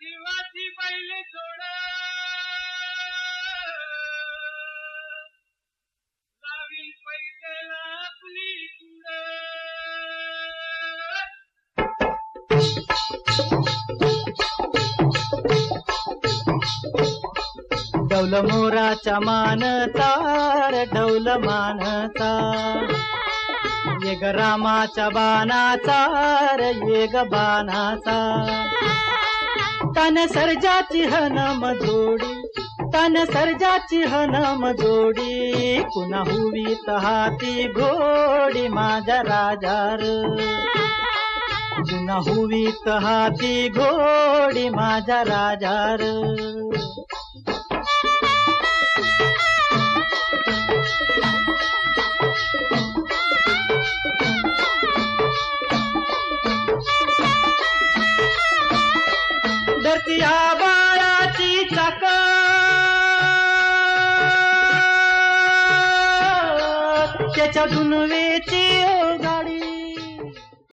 जीवाची बैल जोड लावी पैदला आपली डौल मोराच्या मानता रे डौल मानता ये ग रामाच्या बाणाचा रे ये ग बाणाचा तन सर्जाची हनम जोडी तन सर्जाची हनम जोडी पुन्हा हुवीत हाती घोडी माझ्या राजार पुन्हा हुवीत हाती घोडी माझ्या राजार धरती आबाळाची चाक त्याच्या दुनवेची गाडी